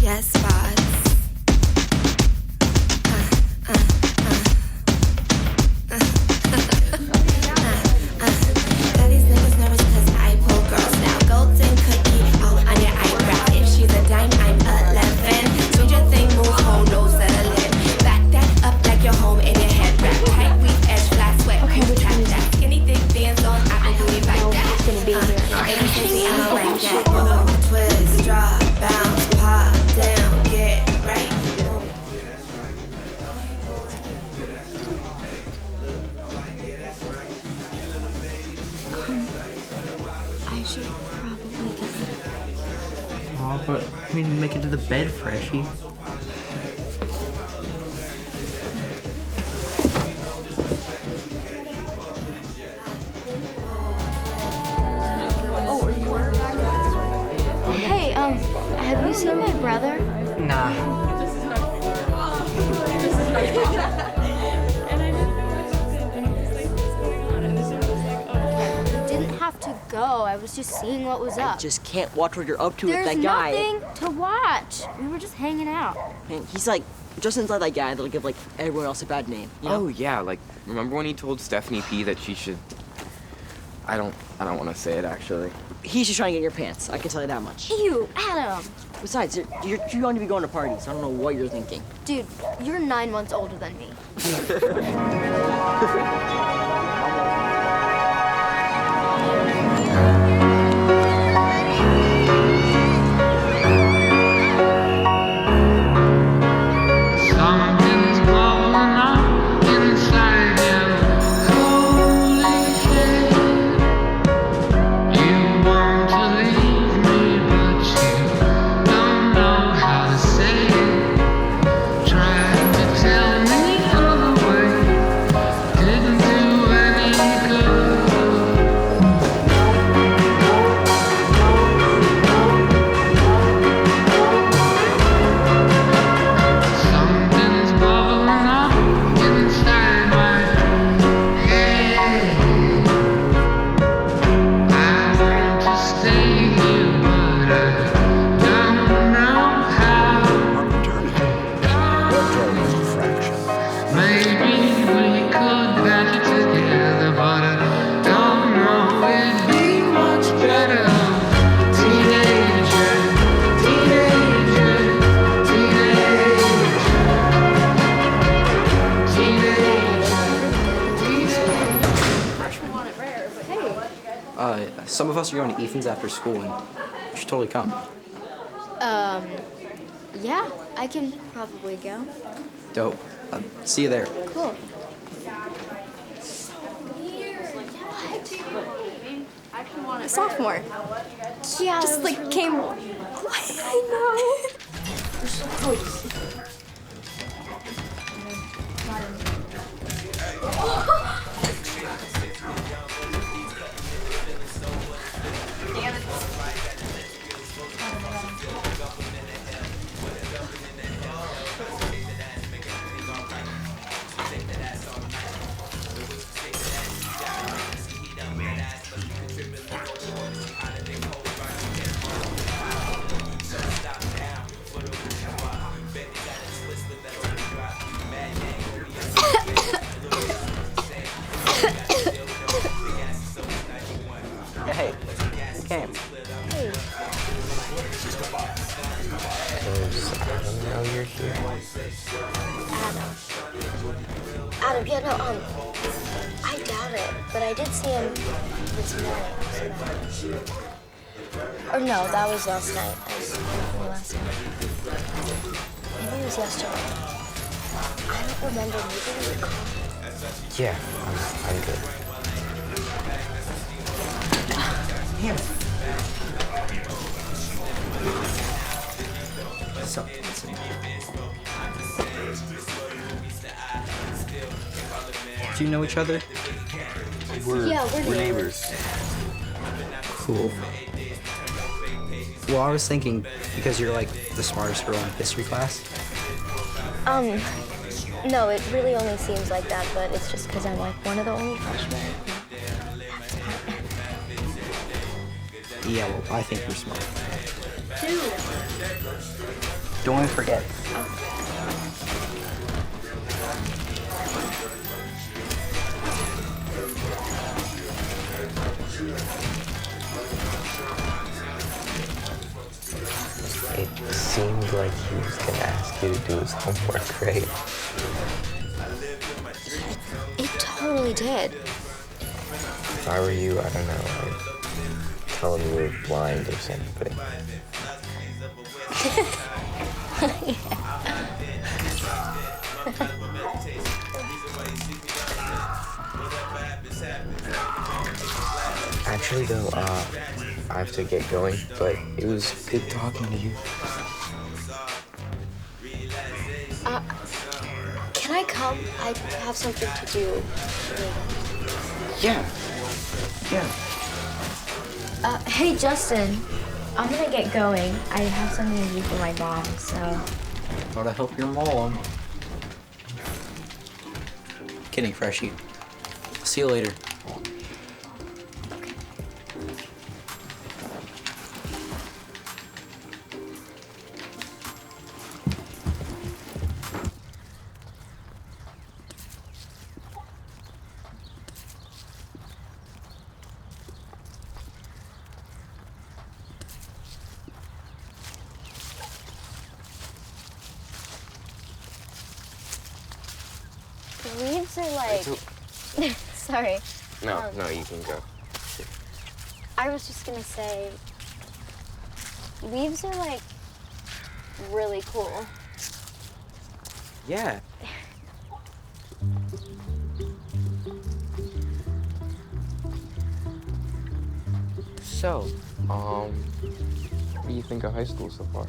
Yes, boss. Got these niggas nervous 'cause I pull girls now. Golden cookie all on your eyebrow. If she's a dime, I'm 11. Stranger thing, move whole nose settling. Back that up like your home in your head wrap. Tight weave edge, flat sweat. Okay, which one is that? it? Skinny thick dance on, I can do it like that. It's gonna be here. Ain't sexy, I don't like that. Twist, drop, bounce, pop down, get right. I should probably get it. Oh, but I mean, make it to the bed, Freshie. Hey, have you seen my brother? Nah. Didn't have to go. I was just seeing what was up. Just can't watch what you're up to There's with that guy. nothing to watch. We were just hanging out. Man, he's like, just inside that guy that'll give like everyone else a bad name. You know? Oh yeah, like remember when he told Stephanie P that she should? I don't want to say it actually. He's just trying to get in your pants. I can tell you that much. Ew, Adam. Besides, you're too young to be going to parties. I don't know what you're thinking. Dude, you're 9 months older than me. Something's blowing up inside you. Holy shit. You want to leave me, but you don't know how to say it. Tried to tell me other way. Didn't do any good. Something's bubbling up inside my head. I want to stay here, but I don't know how. Maybe we could patch it together, but I don't know. It'd be much better. Teenager, teenager, Some of us are going to Ethan's after school, and you should totally come. Yeah, I can probably go. Dope. See you there. Cool. A sophomore. Yeah. Just like came. I know. Hey, Cam. Hey. Now you're here. Adam, yeah, no, I doubt it, but I did see him this morning. Or no, that was last night. I was thinking last night. Maybe it was yesterday. I don't remember leaving the car. Yeah, I'm good. Here. So, do you know each other? Yeah, we're neighbors. Cool. Well, I was thinking, because you're like the smartest girl in history class. No, it really only seems like that, but it's just because I'm like one of the only freshmen. Yeah, well, I think you're smart. Dude. Don't forget. It seemed like he was gonna ask you to do his homework, right? It totally did. If I were you, I don't know, I'd tell him you were blind or something. Actually, though, I have to get going, but it was good talking to you. Can I come? I have something to do. Yeah. Hey, Justin. I'm gonna get going. I have something to do for my mom, so... Gotta help your mom. Kidding, Freshie. See you later. Leaves are like... Sorry. No, you can go. I was just gonna say... Leaves are like... really cool. Yeah. So, what do you think of high school so far?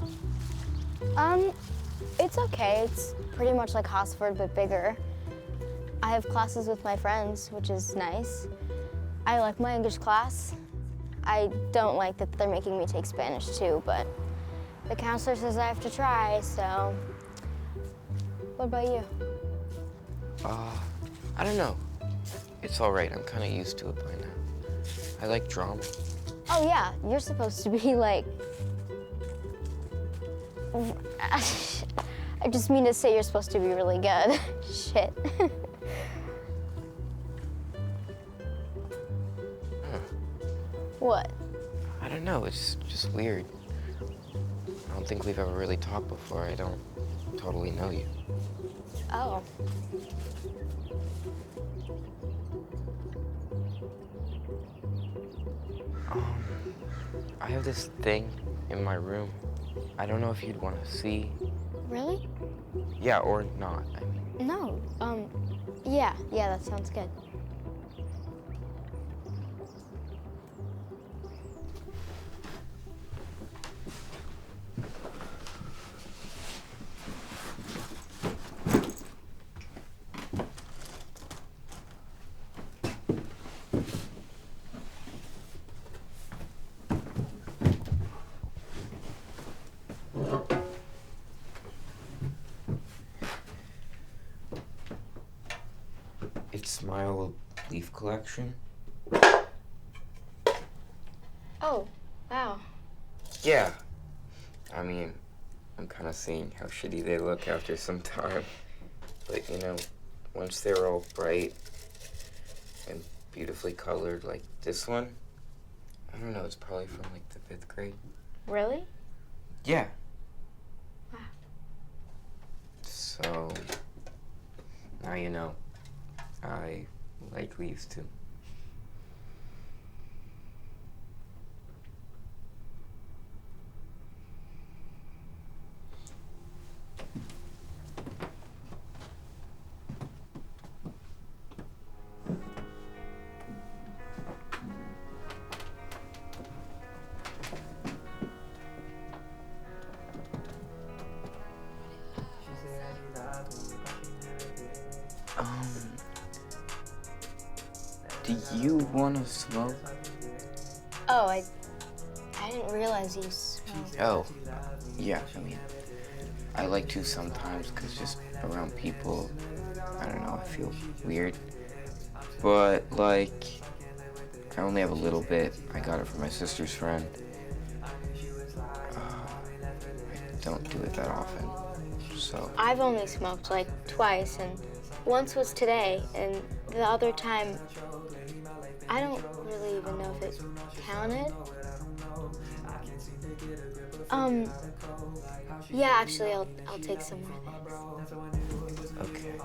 It's okay. It's pretty much like Hosford, but bigger. I have classes with my friends, which is nice. I like my English class. I don't like that they're making me take Spanish too, but the counselor says I have to try, so. What about you? I don't know. It's all right. I'm kind of used to it by now. I like drama. Oh yeah, you're supposed to be like... I just mean to say you're supposed to be really good. Shit. What? I don't know. It's just weird. I don't think we've ever really talked before. I don't totally know you. Oh. I have this thing in my room. I don't know if you'd want to see. Really? Yeah, or not. I mean, No. Yeah, that sounds good. it's my old leaf collection. Oh, wow. Yeah. I mean, I'm kind of seeing how shitty they look after some time. But, you know, once they're all bright and beautifully colored like this one, I don't know, it's probably from like the 5th grade. Really? Yeah. Wow. So, now you know. I like leaves too. Do you want to smoke? Oh, I didn't realize you smelled. Oh, yeah, I mean, I like to sometimes because just around people, I don't know, I feel weird. But like, I only have a little bit. I got it from my sister's friend. I don't do it that often, so. I've only smoked like twice, and once was today, and the other time, I don't really even know if it counted. Yeah, actually, I'll take some more, thanks. Okay.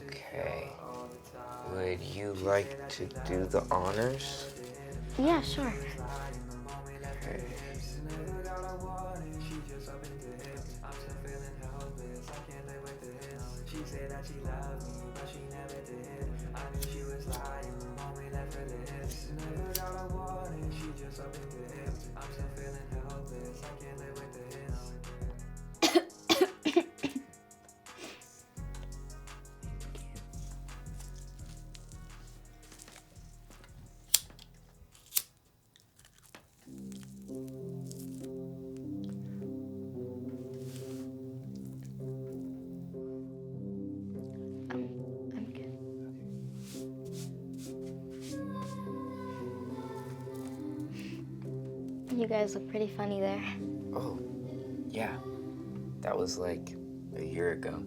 Okay. Would you like to do the honors? Yeah, sure. Okay. I'm good. You guys look pretty funny there. Oh, yeah. That was like a year ago.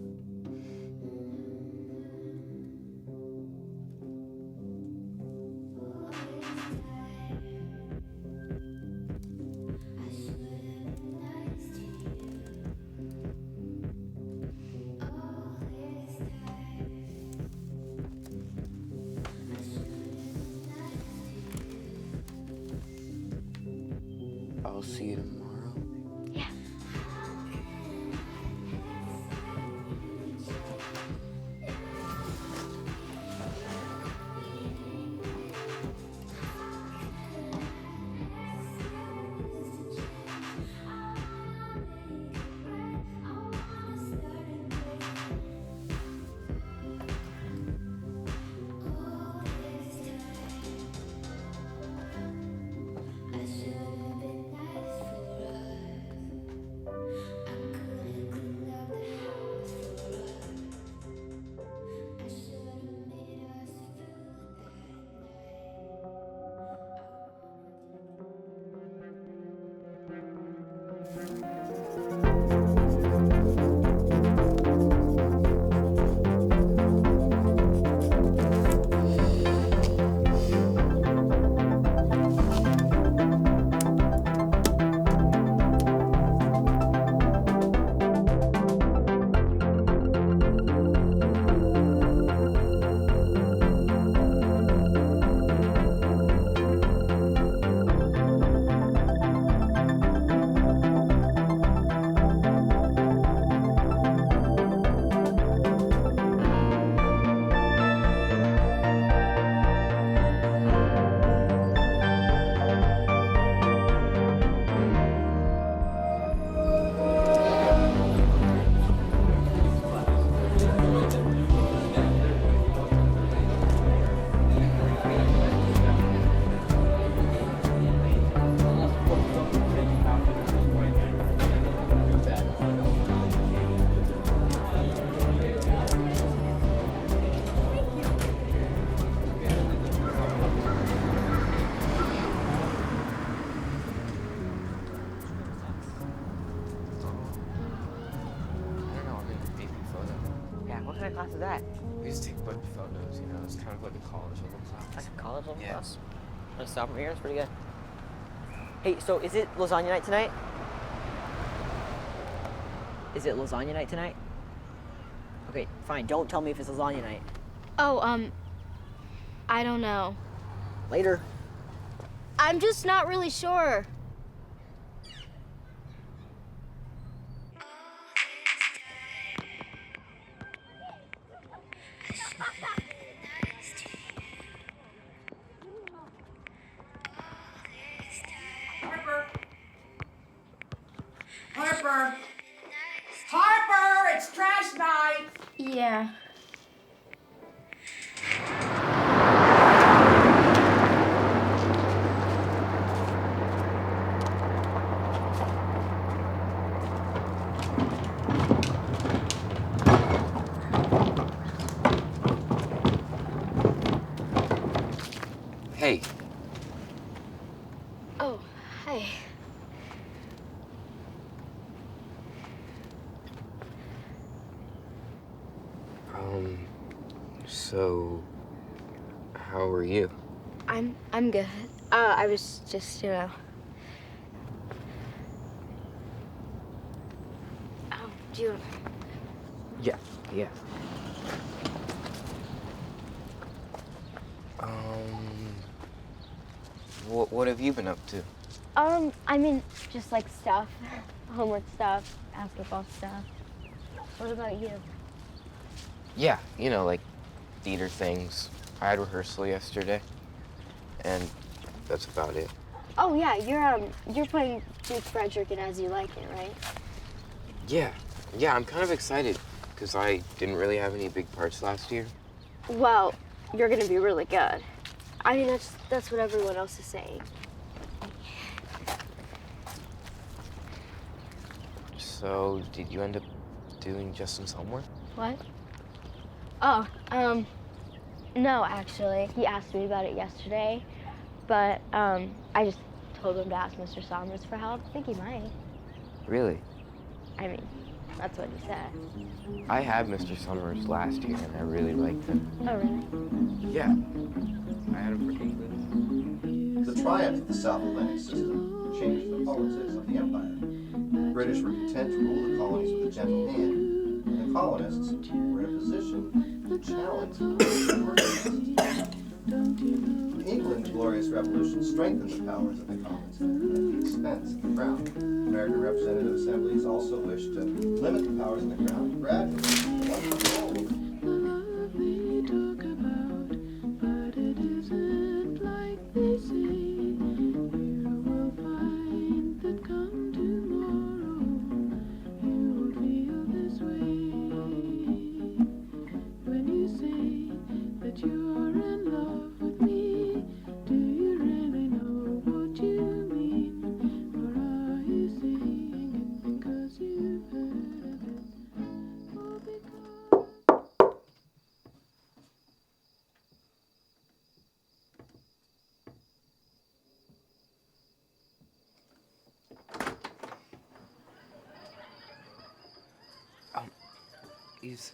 I'll see you tomorrow. Yeah. kind of class is that? We just take a bunch of photos, you know, it's kind of like a college level class. Like a college level Yeah. class? Like sophomore year, it's pretty good. Hey, so is it lasagna night tonight? Is it lasagna night tonight? Okay, fine, don't tell me if it's lasagna night. Oh, I don't know. Later. I'm just not really sure. Harper! Harper! It's trash night! Yeah. Hey, Oh, hi. so how are you? I'm good. I was just, Oh, do you... Yeah. What have you been up to? I mean, just like stuff. Homework stuff, basketball stuff. What about you? Yeah, like theater things. I had rehearsal yesterday, and that's about it. Oh yeah, you're playing Duke Frederick in As You Like It, right? Yeah, I'm kind of excited, because I didn't really have any big parts last year. Well, you're gonna be really good. I mean, that's what everyone else is saying. So, did you end up doing Justin's homework? What? Oh, no, actually. He asked me about it yesterday, but, I just told him to ask Mr. Somers for help. I think he might. Really? I mean, that's what he said. I had Mr. Summers last year, and I really liked him. Oh, really? Yeah. I had him for English. The triumph of the South Atlantic system changed the politics of the empire. The British were content to rule the colonies with a gentle hand, and the colonists were in a position to challenge In England, the Glorious Revolution strengthened the powers of the colonies at the expense of the crown. American representative assemblies also wished to limit the powers of the crown gradually. Once for all.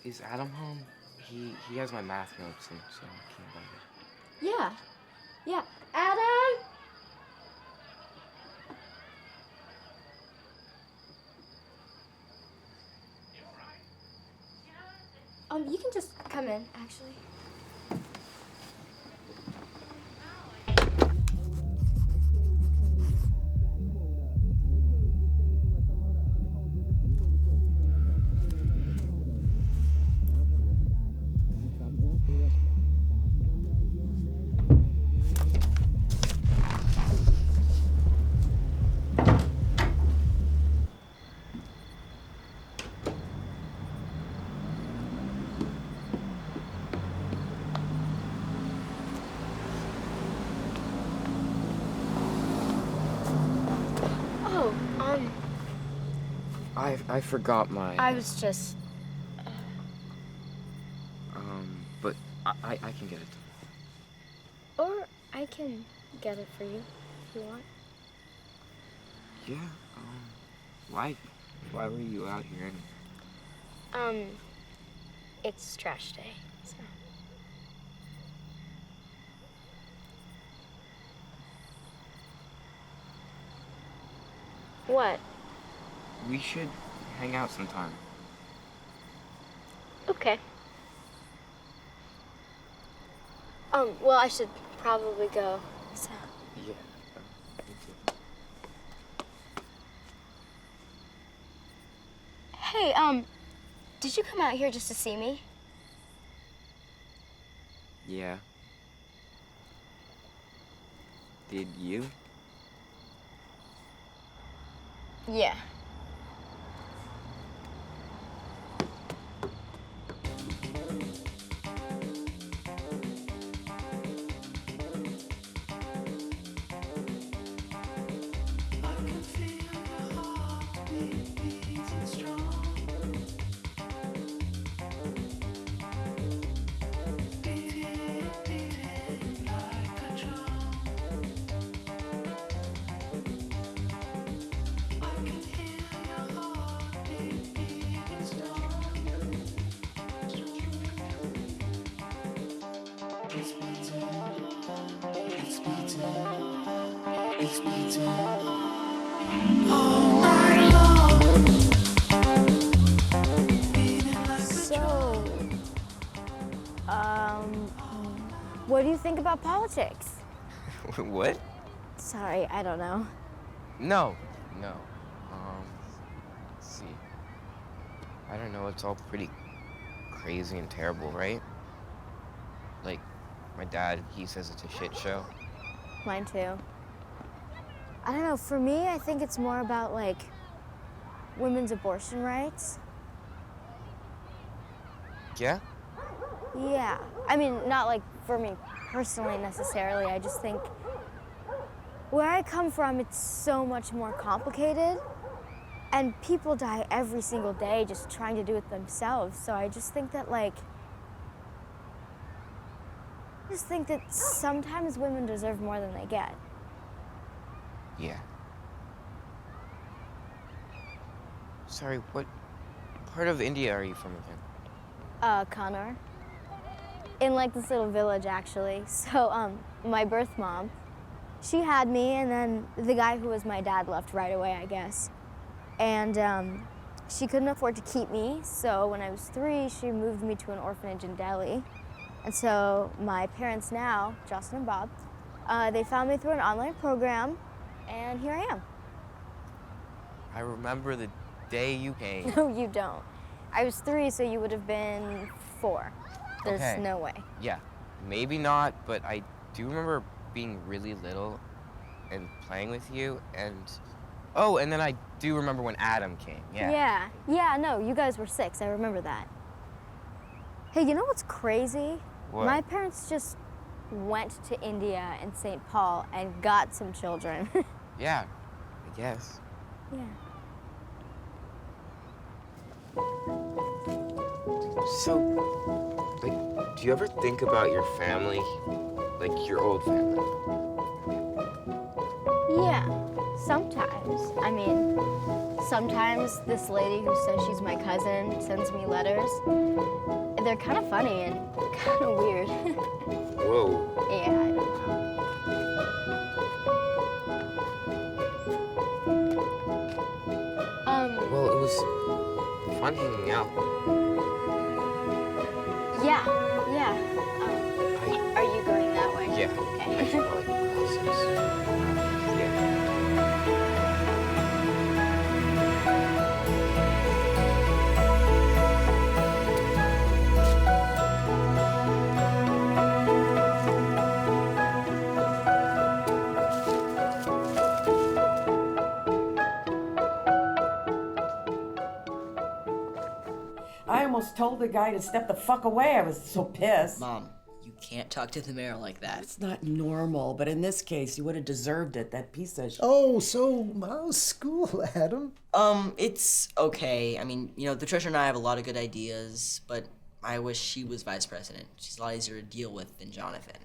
Is Adam home? He has my math notes, and so I can't bother. Yeah. Adam? You can just come in, actually. I forgot my... I was just... but I can get it. Or I can get it for you, if you want. Yeah, why were you out here anyway? It's trash day, so... What? We should hang out sometime. Okay. Well, I should probably go, so... Yeah, me too. Hey, did you come out here just to see me? Yeah. Did you? Yeah. So, what do you think about politics? What? Sorry, I don't know. No. Let's see. I don't know, it's all pretty crazy and terrible, right? Like, my dad, he says it's a shit show. Mine too. I don't know, for me, I think it's more about like women's abortion rights. Yeah? Yeah. I mean, not like for me personally necessarily. I just think where I come from, it's so much more complicated. And people die every single day just trying to do it themselves. So I just think that sometimes women deserve more than they get. Yeah. Sorry, what part of India are you from again? Kannur. In like this little village actually. So my birth mom, she had me, and then the guy who was my dad left right away, I guess. And she couldn't afford to keep me, so when I was 3, she moved me to an orphanage in Delhi. And so my parents now, Justin and Bob, they found me through an online program, and here I am. I remember the day you came. No, you don't. I was 3, so you would have been 4. There's Okay. no way. Yeah, maybe not, but I do remember being really little and playing with you, and oh, and then I do remember when Adam came. Yeah. Yeah, no, you guys were 6, I remember that. Hey, you know what's crazy? What? My parents just went to India and St. Paul and got some children. Yeah, I guess. Yeah. So, like, do you ever think about your family, like your old family? Yeah, sometimes. I mean, sometimes this lady who says she's my cousin sends me letters. They're kind of funny and kind of weird. Whoa. Yeah, I don't know. Well, it was fun hanging out. Yeah. Are you going that way? Yeah. Okay. I should probably cross this. Yeah. I almost told the guy to step the fuck away. I was so pissed. Mom, you can't talk to the mayor like that. It's not normal, but in this case, you would have deserved it. That piece of Oh, so how's school, Adam? It's okay. I mean, the treasurer and I have a lot of good ideas, but I wish she was vice president. She's a lot easier to deal with than Jonathan.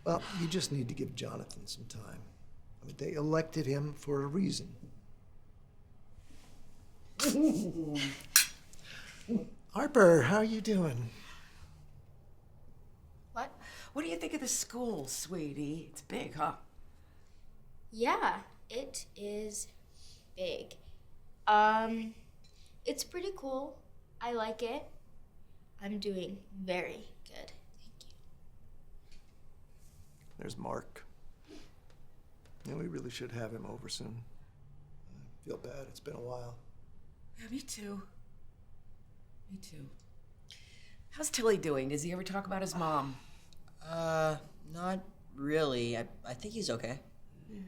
Well, you just need to give Jonathan some time. I mean, they elected him for a reason. Harper, how you doing? What do you think of the school, sweetie? It's big, huh? Yeah, it is big. It's pretty cool. I like it. I'm doing very good. Thank you. There's Mark. Yeah, we really should have him over soon. I feel bad. It's been a while. Yeah, me too. Me too. How's Tilly doing? Does he ever talk about his mom? Not really. I think he's okay. Yeah.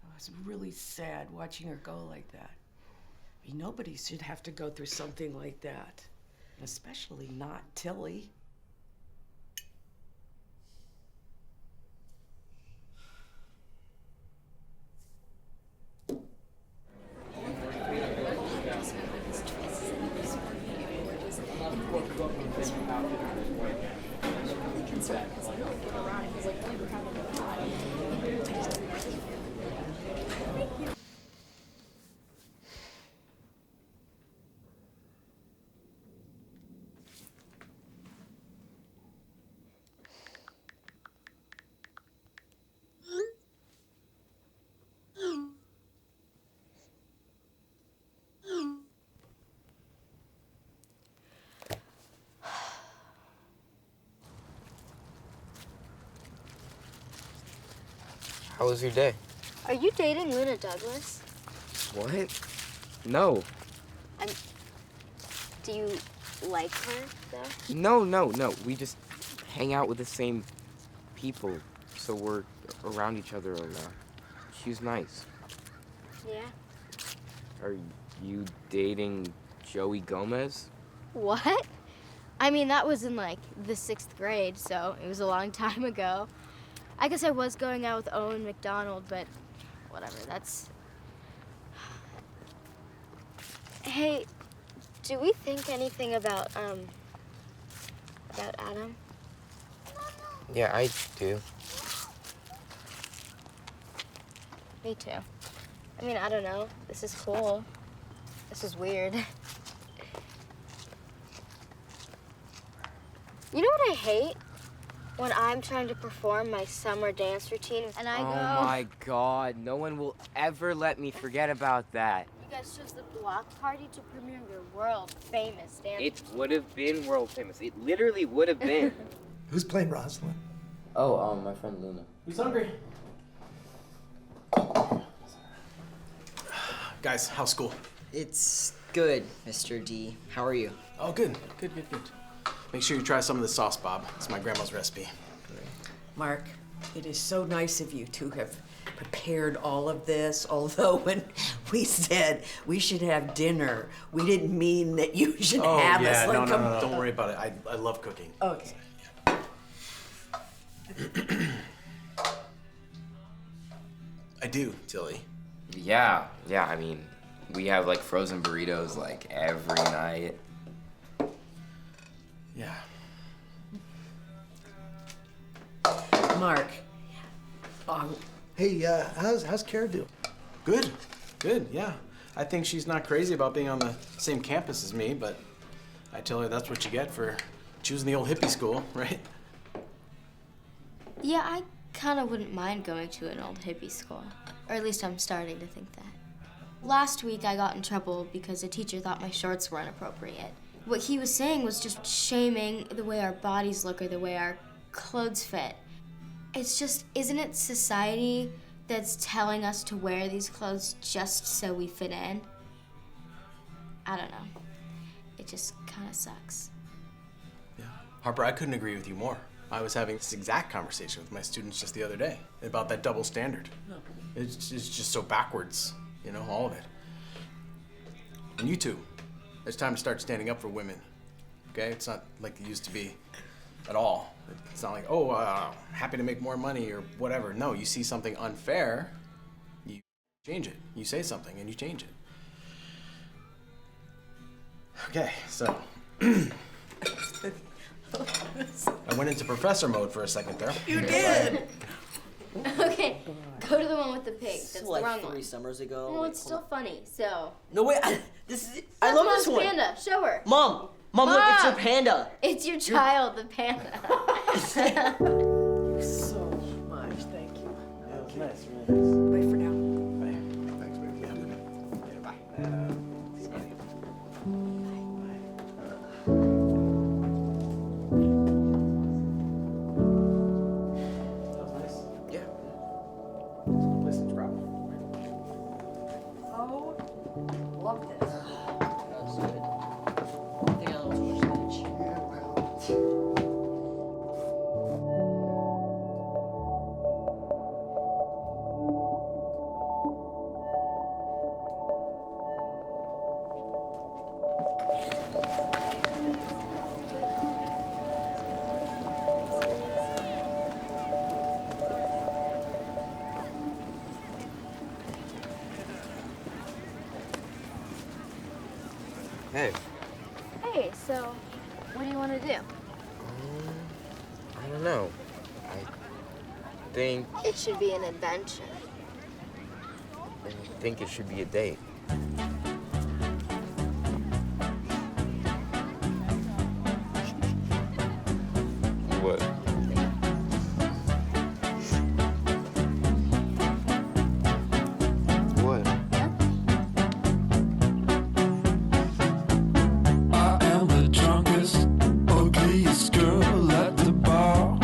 Oh, it's really sad watching her go like that. I mean, nobody should have to go through something like that. Especially not Tilly. How was your day? Are you dating Luna Douglas? What? No. Do you like her, though? No. We just hang out with the same people, so we're around each other a lot. She's nice. Yeah. Are you dating Joey Gomez? What? I mean, that was in, like, the 6th grade, so it was a long time ago. I guess I was going out with Owen McDonald, but whatever, that's... Hey, do we think anything about Adam? Yeah, I do. Me too. I mean, I don't know. This is cool. This is weird. You know what I hate? When I'm trying to perform my summer dance routine and I go... Oh my God, no one will ever let me forget about that. You guys chose the block party to premiere your world famous dance. It would have been world famous. It literally would have been. Who's playing Rosalind? Oh, my friend Luna. Who's hungry? Guys, how's school? It's good, Mr. D. How are you? Oh, good. Make sure you try some of the sauce, Bob. It's my grandma's recipe. Mark, it is so nice of you to have prepared all of this, although when we said we should have dinner, we didn't mean that you should have us like no. Don't worry about it. I love cooking. Okay. I do, Tilly. Yeah, I mean, we have like frozen burritos like every night. Yeah. Mark. Hey, how's Kara doing? Good, yeah. I think she's not crazy about being on the same campus as me, but I tell her that's what you get for choosing the old hippie school, right? Yeah, I kind of wouldn't mind going to an old hippie school. Or at least I'm starting to think that. Last week I got in trouble because a teacher thought my shorts were inappropriate. What he was saying was just shaming the way our bodies look or the way our clothes fit. It's just, isn't it society that's telling us to wear these clothes just so we fit in? I don't know. It just kind of sucks. Yeah. Harper, I couldn't agree with you more. I was having this exact conversation with my students just the other day about that double standard. It's just so backwards, you know, all of it. And you two, it's time to start standing up for women, okay? It's not like it used to be at all. It's not like, happy to make more money or whatever. No, you see something unfair, you change it. You say something and you change it. Okay, so. I went into professor mode for a second there. You did! Okay, go to the one with the pig. That's like the wrong 3 one. summers ago. Well, it's still funny, so. No, wait, this is it. I That's love Mom's this one. panda. Show her. Mom, look, it's your panda. It's your child, the panda. So much, thank you. Yeah, it was nice, really nice. Bye for now. Bye. Thanks, baby. Yeah, bye. That was nice. Yeah. Let's go play some Scrabble. Oh, love this. That was good. I think I lost too much edge. Yeah, well. Hey. Hey, so what do you want to do? I don't know. I think It should be an adventure. it should be a date. What? What? I am the drunkest, ugliest girl at the bar.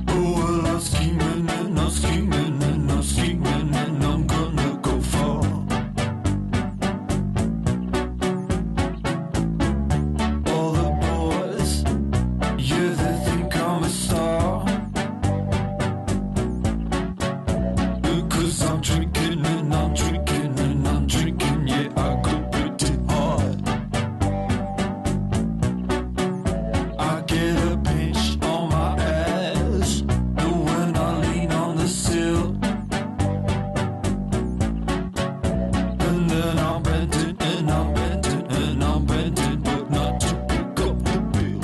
Oh, well, I'm scheming and I'm scheming and I'm scheming and I'm gonna go far. All the boys, yeah, they think I'm a star. Because I'm drinking and I'm drinking and I'm drinking, yeah, I go pretty hard. I get a pinch on my ass when I lean on the sill. And then I'm bending and I'm bending and I'm bending, but not to pick up the bill.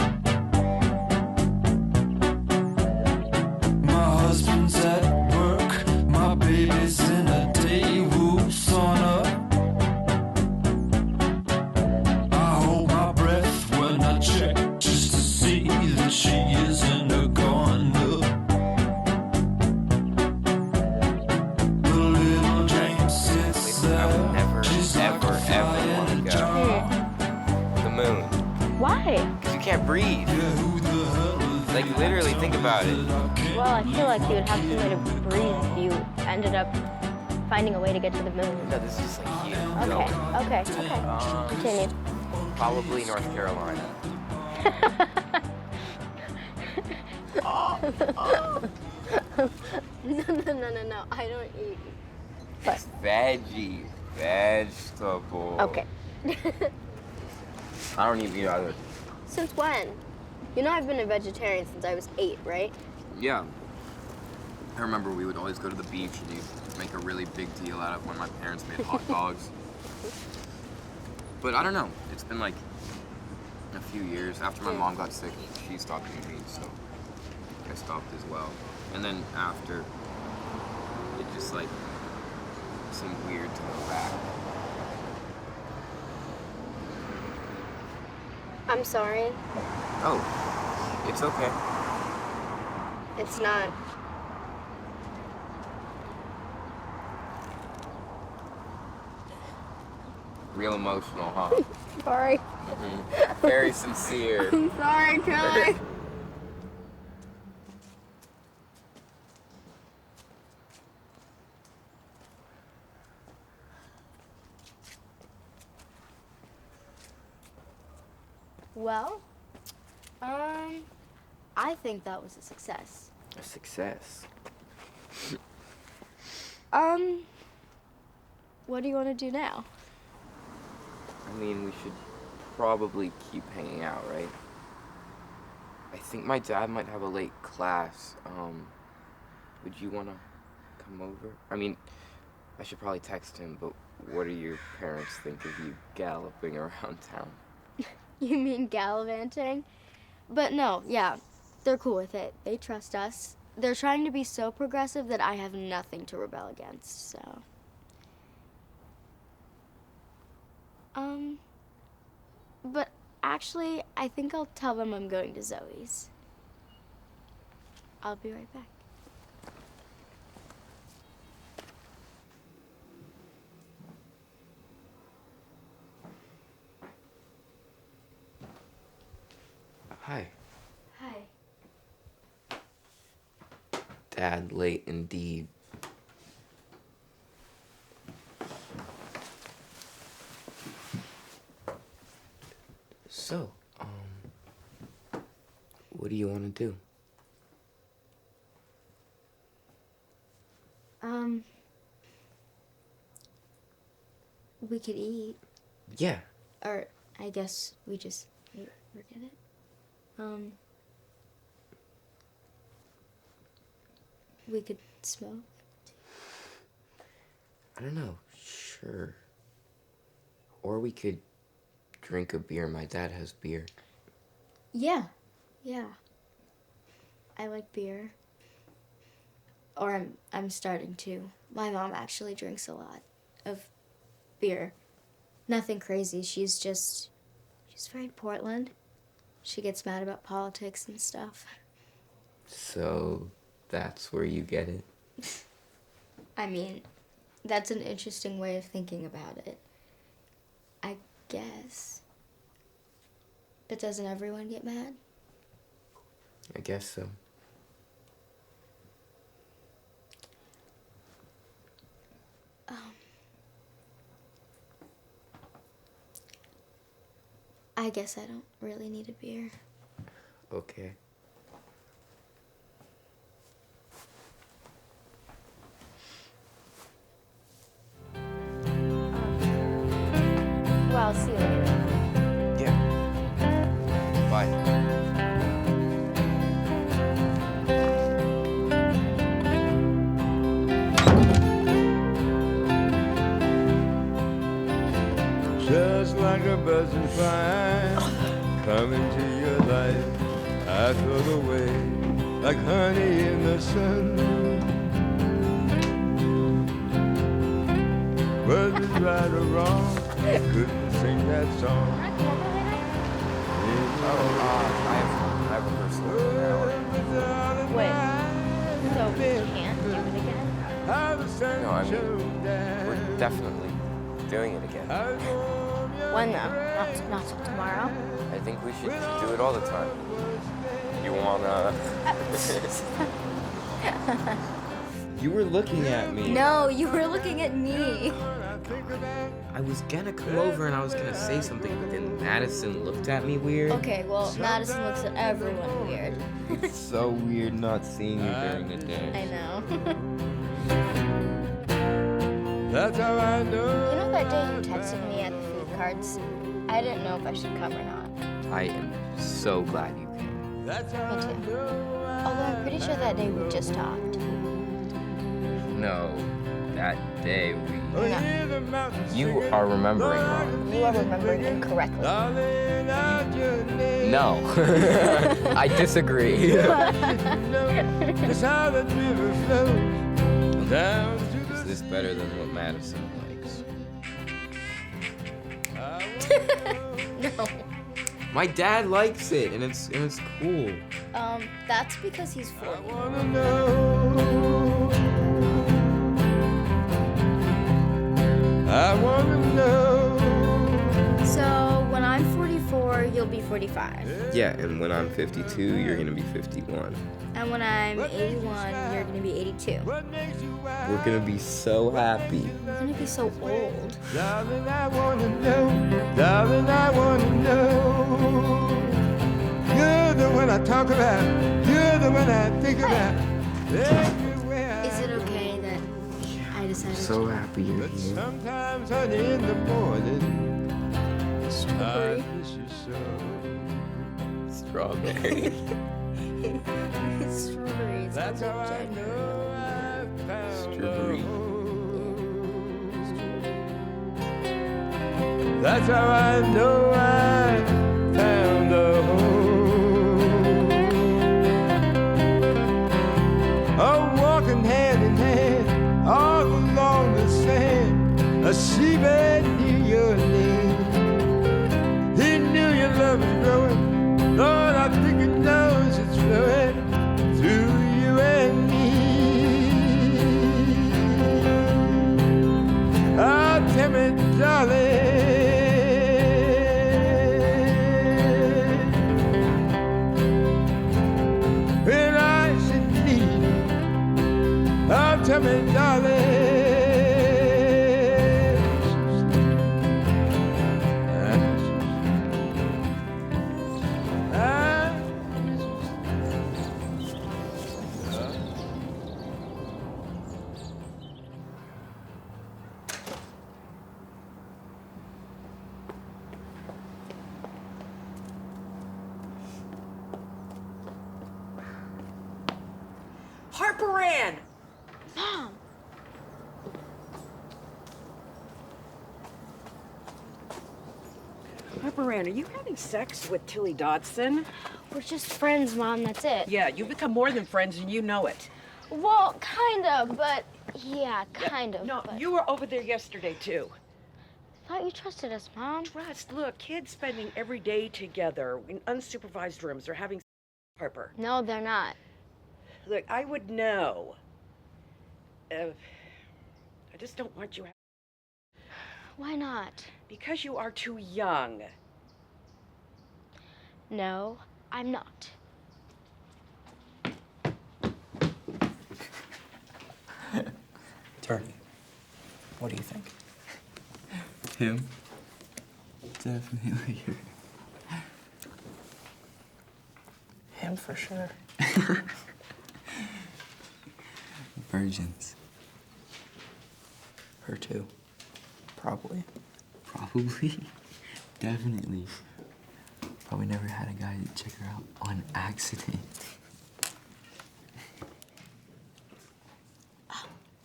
My husband's at work, my baby's in a Daewoo sauna. I hold my breath when I check just to see that she isn't a goner. The little James sits I there, would never, she's like ever, a fly ever in want a to go. jar. The moon. Why? Because you can't breathe. Yeah, who the hell are Like, they? literally, think about it. Well, I feel like you would have some way to breathe if you ended up finding a way to get to the moon. No, this is just like here. Okay, Go. okay. Continue. Probably North Carolina. No, I don't eat. But, Veggie. Vegetable. okay. I don't eat meat either. Since when? You know I've been a vegetarian since I was 8, right? Yeah. I remember we would always go to the beach and you'd make a really big deal out of when my parents made hot dogs. But I don't know. It's been like a few years. After my mom got sick, she stopped eating meat, so I stopped as well. And then after, it just like seemed weird to go back. I'm sorry. Oh, it's okay. It's not. Real emotional, huh? Sorry. Very sincere. I'm sorry, Kelly. Well, I think that was a success. A success. What do you want to do now? I mean, we should probably keep hanging out, right? I think my dad might have a late class. Would you want to come over? I mean, I should probably text him, but what do your parents think of you galloping around town? You mean gallivanting? But no, yeah, they're cool with it. They trust us. They're trying to be so progressive that I have nothing to rebel against, so. But actually, I think I'll tell them I'm going to Zoe's. I'll be right back. Hi. Hi. Dad, late indeed. So, what do you want to do? We could eat. Yeah. Or I guess we just forget it. We could smoke. I don't know. Sure. Or we could drink a beer. My dad has beer. Yeah. I like beer. Or I'm starting to. My mom actually drinks a lot of beer. Nothing crazy. She's very Portland. She gets mad about politics and stuff. So that's where you get it? I mean, that's an interesting way of thinking about it. I guess. But doesn't everyone get mad? I guess so. I guess I don't really need a beer. Okay. Well, I'll see you later. Yeah. Bye. Just like a buzzing fly, come into your life, I float away like honey in the sun. Was it right or wrong? Couldn't sing that song. I have rehearsal in an hour. Wait. So you can't do it again? No, I mean, we're definitely doing it again. When though? Not tomorrow? I think we should do it all the time. You wanna... You were looking at me. No, you were looking at me. I was gonna come over and I was gonna say something, but then Madison looked at me weird. Okay, well, Madison looks at everyone weird. It's so weird not seeing you during the day. I know. That's how I know. You know that day you texted me at the food carts? I didn't know if I should come or not. I am so glad you came. Me too. Although I'm pretty sure that day we just talked. No, that day we... No. You are remembering wrong. You are remembering incorrectly. No. I disagree. It's how the river flows down to the... Is this better than what Madison likes? No. My dad likes it, and it's cool. That's because he's 40. I wanna know. I wanna know. So when I'm 44, you'll be 45. Yeah, and when I'm 52, you're gonna be 51. And when I'm 81, you're gonna be 82. We're gonna be so happy. We're gonna be so old. Darling, I wanna know. Darling, I wanna know. You're the one I talk about. You're the one I think about. Everywhere. Is it okay that I decided So happy you're But here. sometimes, honey, in the morning, Strawberry. I miss you so. Strawberry. Strawberries. That's how I know I found Strawberry. the home. That's how I know I found the home. Oh, walking hand in hand, all along the sand, a seabed knew your name. He knew your love was growing. Lord, I think it knows it's flowing through you and me. Oh, tell me, darling, when I should need you. Oh, tell me, darling. Harper Ann! Mom! Miranda, are you having sex with Tilly Dodson? We're just friends, Mom, that's it. Yeah, you've become more than friends and you know it. Well, kind of, but yeah, kind of. No, but... you were over there yesterday, too. I thought you trusted us, Mom. Trust, look, kids spending every day together in unsupervised rooms are having Harper. No, they're not. Look, I would know. I just don't want you. Why not? Because you are too young. No, I'm not. Attorney, what do you think? Him? Definitely. Him for sure. Virgins. Her too. Probably. Probably. Definitely. Probably never had a guy check her out on accident.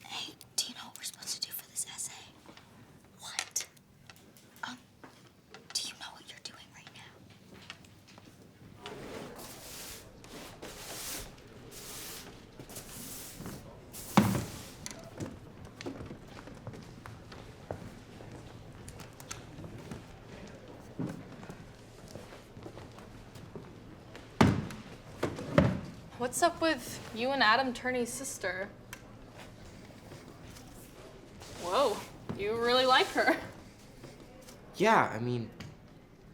Hey, do you know what we're supposed to do for this essay? What? Do you know what you're doing right now? What's up with you and Adam Turney's sister? Whoa, you really like her. Yeah, I mean,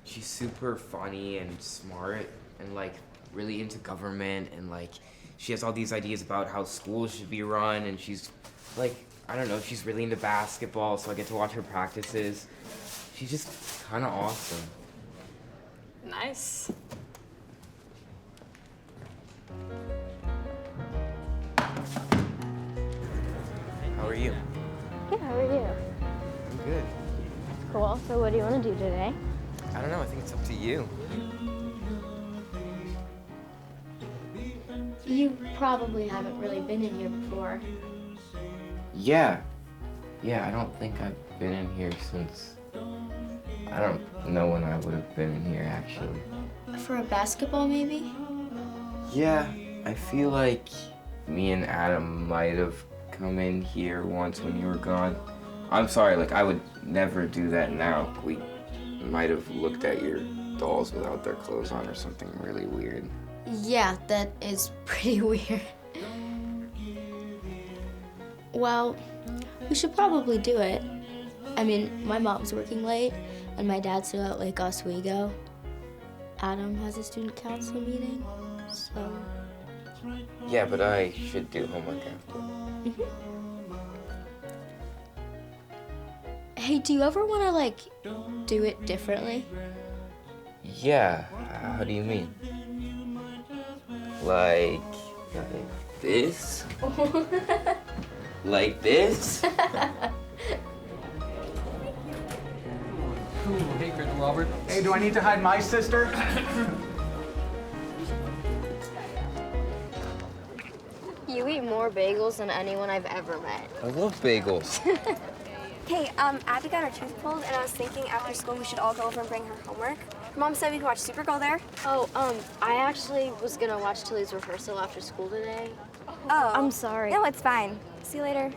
she's super funny and smart and, like, really into government and, like, she has all these ideas about how schools should be run and she's, like, I don't know, she's really into basketball, so I get to watch her practices. She's just kind of awesome. Nice. How are you? Good, how are you? I'm good. Cool, so what do you want to do today? I don't know, I think it's up to you. You probably haven't really been in here before. Yeah. Yeah, I don't think I've been in here since... I don't know when I would have been in here, actually. For a basketball, maybe? Yeah, I feel like me and Adam might have come in here once when you were gone. I'm sorry, like, I would never do that now. We might have looked at your dolls without their clothes on or something really weird. Yeah, that is pretty weird. Well, we should probably do it. I mean, my mom's working late, and my dad's still at Lake Oswego. Adam has a student council meeting, so... Yeah, but I should do homework after. Hey, do you ever want to, like, do it differently? Yeah, how do you mean? Like this? Like this? Hey, Chris Robert. Hey, do I need to hide my sister? You eat more bagels than anyone I've ever met. I love bagels. Hey, Abby got her tooth pulled, and I was thinking after school we should all go over and bring her homework. Mom said we could watch Supergirl there. Oh, I actually was gonna watch Tilly's rehearsal after school today. Oh. I'm sorry. No, it's fine. See you later.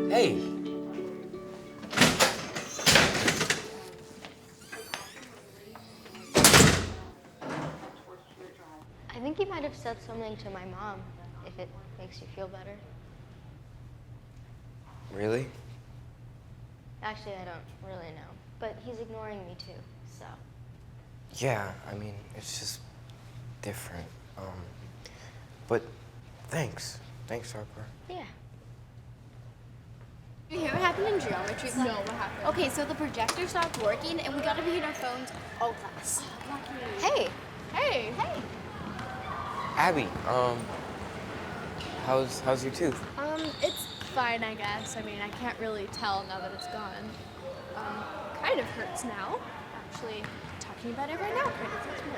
Hey. I think you might have said something to my mom, if it makes you feel better. Really? Actually, I don't really know, but he's ignoring me too, so. Yeah, I mean, it's just different. But thanks. Thanks, Harper. Yeah. You hear what happened in geometry class? No, what happened? Okay, so the projector stopped working and we gotta be in our phones all class. Hey. Hey. Hey. Abby, how's your tooth? It's fine, I guess. I mean, I can't really tell now that it's gone. Kind of hurts now. Actually, talking about it right now kind of hurts more.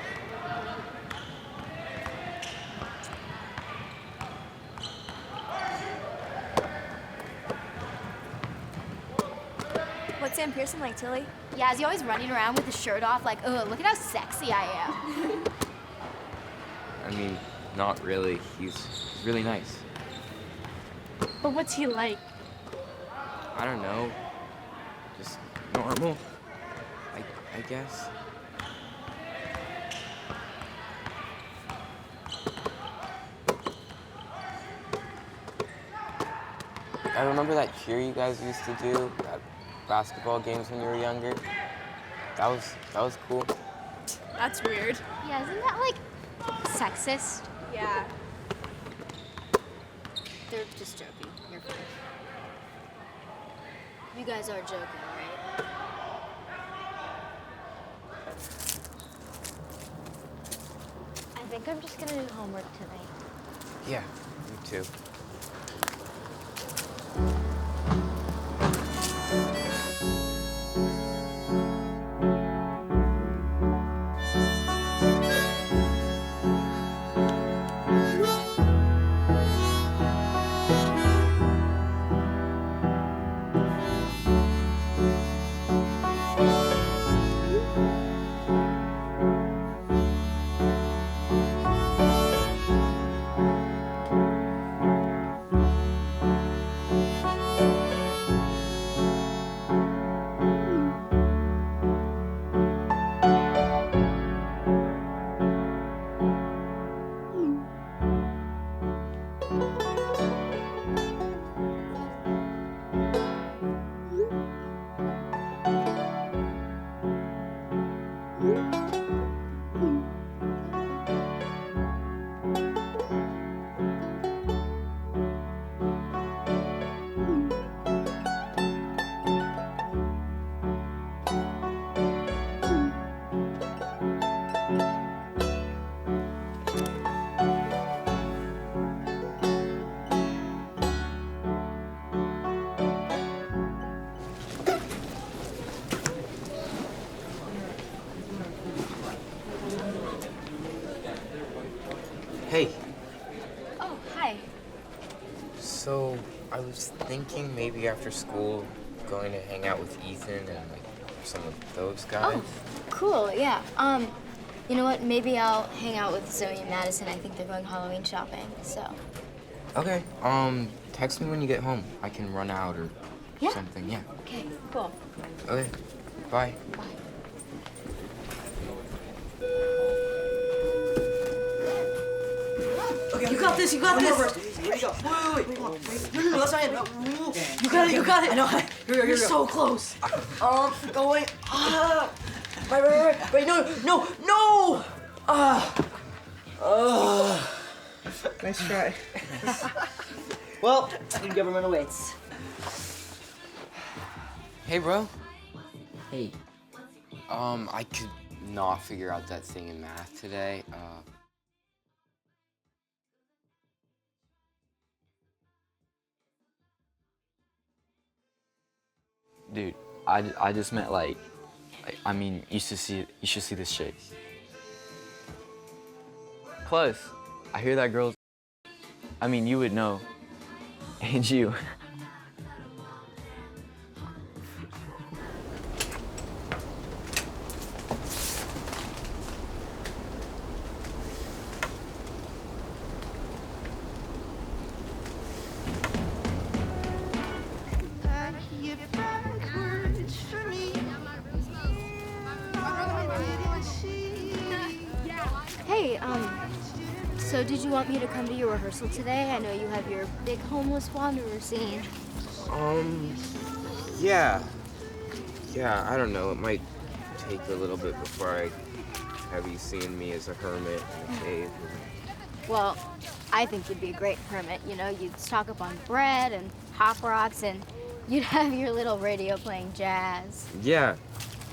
What's Sam Pearson like, Tilly? Yeah, is he always running around with his shirt off like, oh, look at how sexy I am? I mean, not really. He's really nice. But what's he like? I don't know. Just normal. I guess. I remember that cheer you guys used to do at basketball games when you were younger. That was cool. That's weird. Yeah, isn't that like sexist? Yeah. They're just joking. You're fine. You guys are joking, right? I think I'm just gonna do homework tonight. Yeah, me too. Hey. Oh, hi. So, I was thinking maybe after school going to hang out with Ethan and like some of those guys. Oh, cool, yeah. You know what? Maybe I'll hang out with Zoe and Madison. I think they're going Halloween shopping, so. Okay. Text me when you get home. I can run out or Yeah? something. Yeah. Okay, cool. Okay. Bye. Bye. Okay, You got this, you got one this. more verse. Here you go. Wait. No, that's not it. You got it, you got it. I know. You're so close. Going. Right. No. Nice try. Well, good government awaits. Hey, bro. Hey. I could not figure out that thing in math today. Dude, I just meant like, I mean, you should see this shit. Plus, I hear that girl's, I mean, you would know, and you. Hey, so did you want me to come to your rehearsal today? I know you have your big homeless wanderer scene. Yeah. Yeah, I don't know. It might take a little bit before I have you seeing me as a hermit in a cave. Well, I think you'd be a great hermit. You know, you'd stock up on bread and hop rocks, and you'd have your little radio playing jazz. Yeah,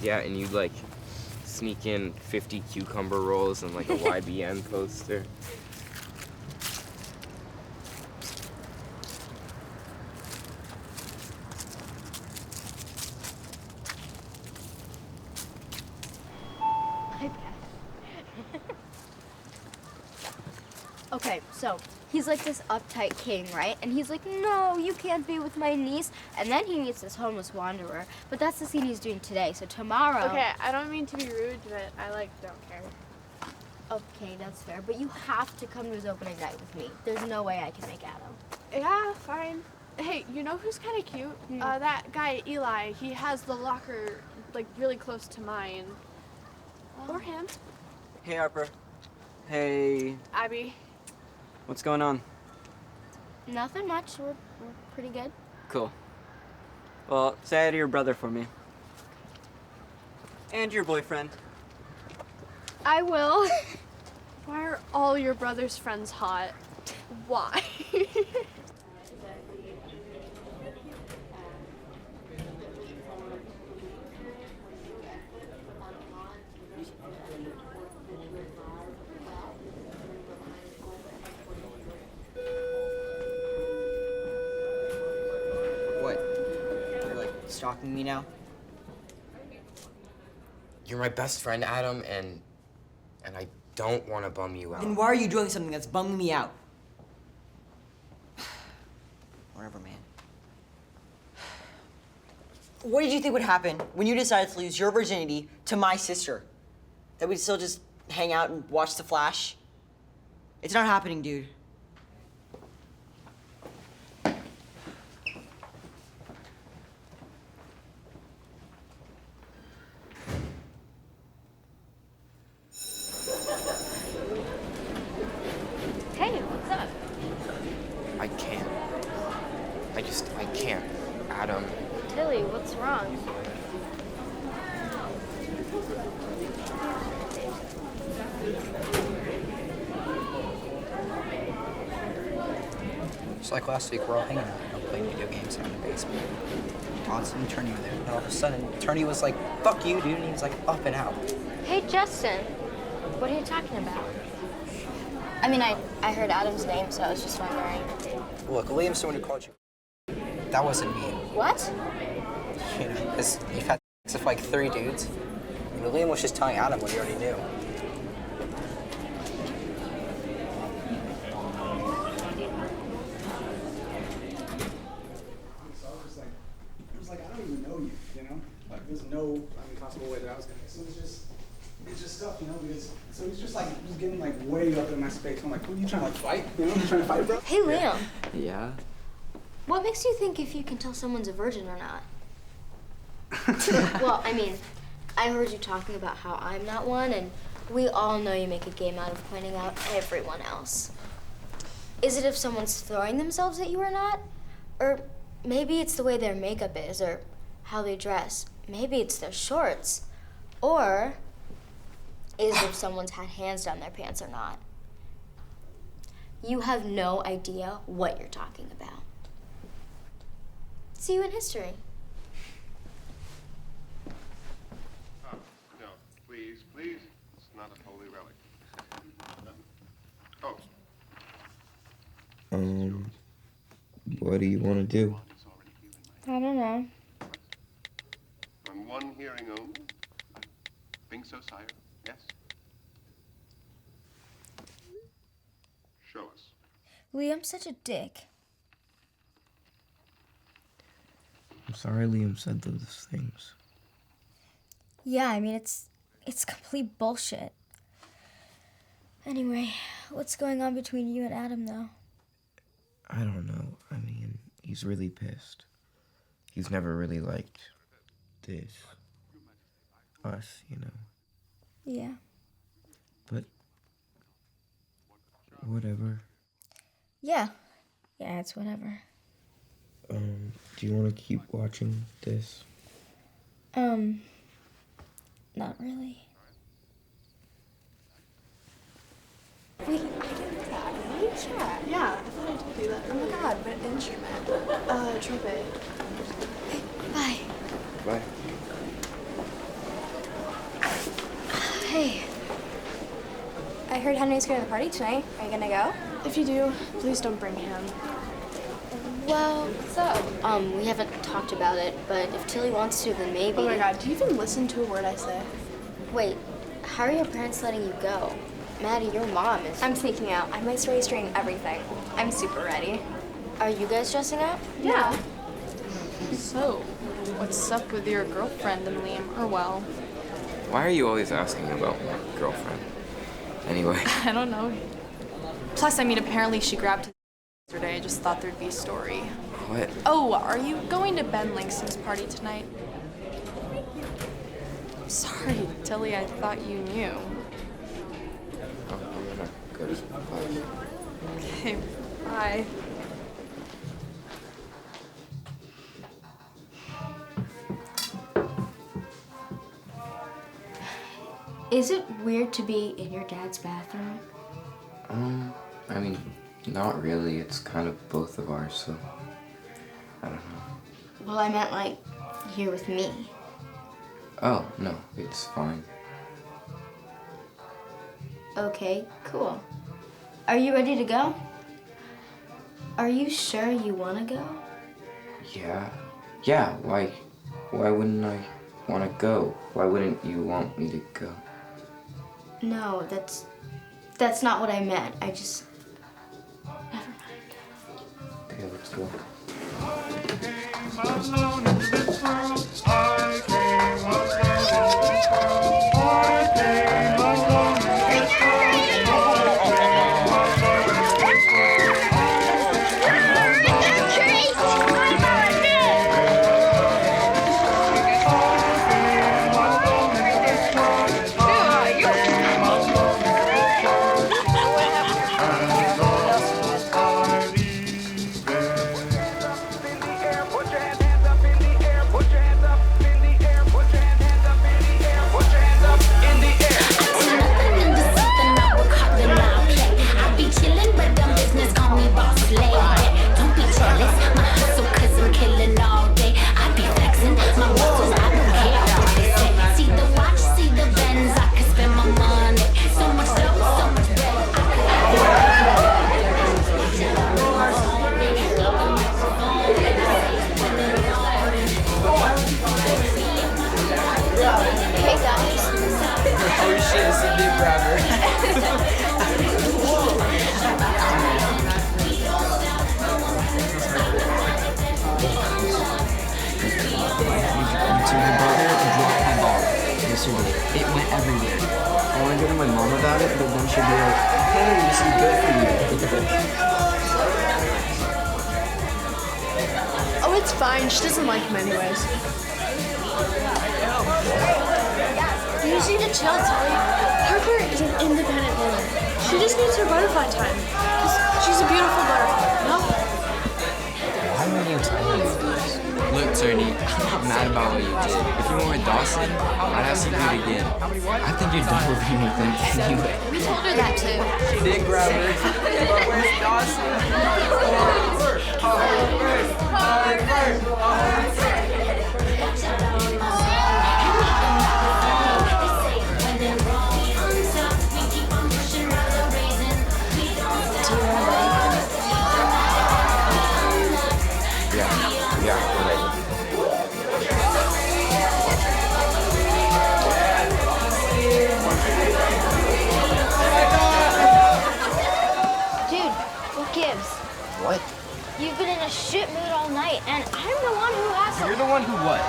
and you'd like sneak in 50 cucumber rolls and like a YBN poster. So he's like this uptight king, right? And he's like, no, you can't be with my niece. And then he meets this homeless wanderer. But that's the scene he's doing today. So tomorrow. Okay, I don't mean to be rude, but I don't care. Okay, that's fair. But you have to come to his opening night with me. There's no way I can make Adam. Yeah, fine. Hey, you know who's kind of cute? That guy, Eli. He has the locker, like, really close to mine. Or him. Hey, Harper. Hey. Abby. What's going on? Nothing much. We're pretty good. Cool. Well, say hi to your brother for me. And your boyfriend. I will. Why are all your brother's friends hot? Why? What? You're like stalking me now? You're my best friend, Adam, and I don't want to bum you out. Then why are you doing something that's bumming me out? Whatever, man. What did you think would happen when you decided to lose your virginity to my sister? That we'd still just hang out and watch The Flash? It's not happening, dude. Hey, what's up? I can't. I can't. Adam. Tilly, what's wrong? Just like last week, we're all hanging out, playing video games in the basement. Honestly, Turney were there. And all of a sudden, Turney was like, fuck you, dude, and he was like up and out. Hey, Justin. What are you talking about? I mean, I heard Adam's name, so I was just wondering. Look, Liam's the one who called you. That wasn't me. What? You know, because you've had sex with like 3 dudes. You know, Liam was just telling Adam what he already knew. It was like, I don't even know you, you know? Like, there's no possible way that I was gonna. So it's just stuff, you know, because, so he's just like, just getting like way up in my space. I'm like, who are you trying to like fight? You know, you trying to fight, bro? Hey, Liam. Yeah? What makes you think if you can tell someone's a virgin or not? Well, I mean, I heard you talking about how I'm not one, and we all know you make a game out of pointing out everyone else. Is it if someone's throwing themselves at you or not? Or maybe it's the way their makeup is, or how they dress. Maybe it's their shorts. Or is it if someone's had hands down their pants or not? You have no idea what you're talking about. See you in history. No, please, please. It's not a holy relic. Oh. What do you want to do? I don't know. On one hearing only. Think so, sire? Yes? Show us. Liam's such a dick. I'm sorry Liam said those things. Yeah, I mean, it's complete bullshit. Anyway, what's going on between you and Adam, though? I don't know. I mean, he's really pissed. He's never really liked this. Us, you know. Yeah. But whatever. Yeah, it's whatever. Do you want to keep watching this? Not really. Wait, I didn't that. What are you chat? Yeah, I thought I told you that. Oh my god, what instrument? Trumpet. Bye. Bye. Hey. I heard Henry's going to the party tonight. Are you gonna go? If you do, please don't bring him. Well, what's up? We haven't talked about it, but if Tilly wants to, then maybe. Oh my god, do you even listen to a word I say? Wait, how are your parents letting you go? Maddie, your mom is... I'm sneaking out. I might start straighten everything. I'm super ready. Are you guys dressing up? Yeah. So, what's up with your girlfriend and Liam? Or well, Why are you always asking about my girlfriend? Anyway. I don't know. Plus, I mean, apparently she grabbed his yesterday. I just thought there'd be a story. What? Oh, are you going to Ben Langston's party tonight? Sorry, Tilly, I thought you knew. Oh, I'm gonna go to class. Okay, bye. Is it weird to be in your dad's bathroom? I mean, not really. It's kind of both of ours, so I don't know. Well, I meant like here with me. Oh, no, it's fine. Okay, cool. Are you ready to go? Are you sure you want to go? Yeah. Yeah, why wouldn't I want to go? Why wouldn't you want me to go? No, that's not what I meant. I just... Never mind. Okay, let's go. It went everywhere. I want to go to my mom about it, but then she'll be like, hey, this is good for you. Oh, it's fine. She doesn't like him anyways. You just need to chill, Tilly. Harper is an independent woman. She just needs her butterfly time. Because she's a beautiful butterfly, no? Why are you telling me this? Look, Tony, I'm not mad about what you did. If you were with Dawson, I'd ask you to do it again. I think you're done with being with him anyway. We told her that too. She did grab her. But where's Dawson? What? You've been in a shit mood all night, and I'm the one who has to... You're the one who what?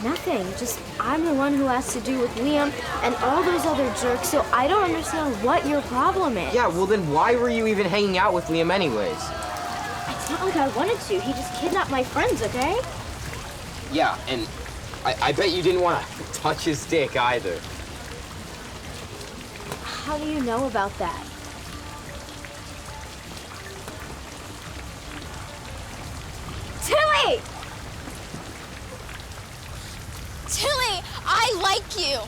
Nothing. Just I'm the one who has to do with Liam and all those other jerks, so I don't understand what your problem is. Yeah, well then why were you even hanging out with Liam anyways? It's not like I wanted to. He just kidnapped my friends, okay? Yeah, and I bet you didn't want to touch his dick either. How do you know about that? Tilly! Tilly, I like you.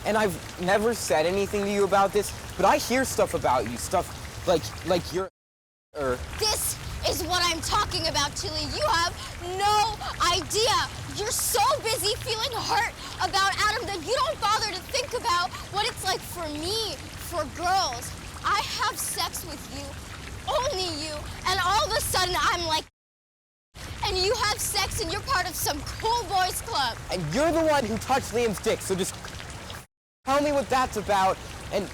And I've never said anything to you about this, but I hear stuff about you, stuff like you're... This is what I'm talking about, Tilly. You have no idea. You're so busy feeling hurt about Adam that you don't bother to think about what it's like for me, for girls. I have sex with you, only you, and all of a sudden I'm like, and you have sex and you're part of some cool boys club. And you're the one who touched Liam's dick, so just Tell me what that's about, and...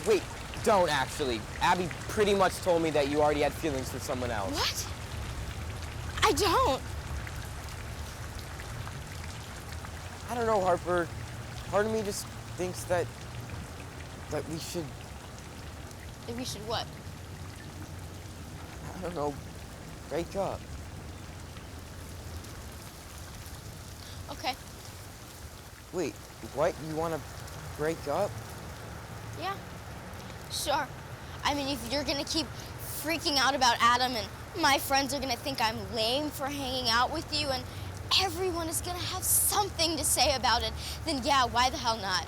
Wait, don't actually. Abby pretty much told me that you already had feelings for someone else. What? I don't. I don't know, Harper. Part of me just thinks that we should... That we should what? I don't know, break up. Okay. Wait, what? You want to break up? Yeah. Sure. I mean, if you're gonna keep freaking out about Adam and my friends are gonna think I'm lame for hanging out with you and everyone is gonna have something to say about it, then yeah, why the hell not?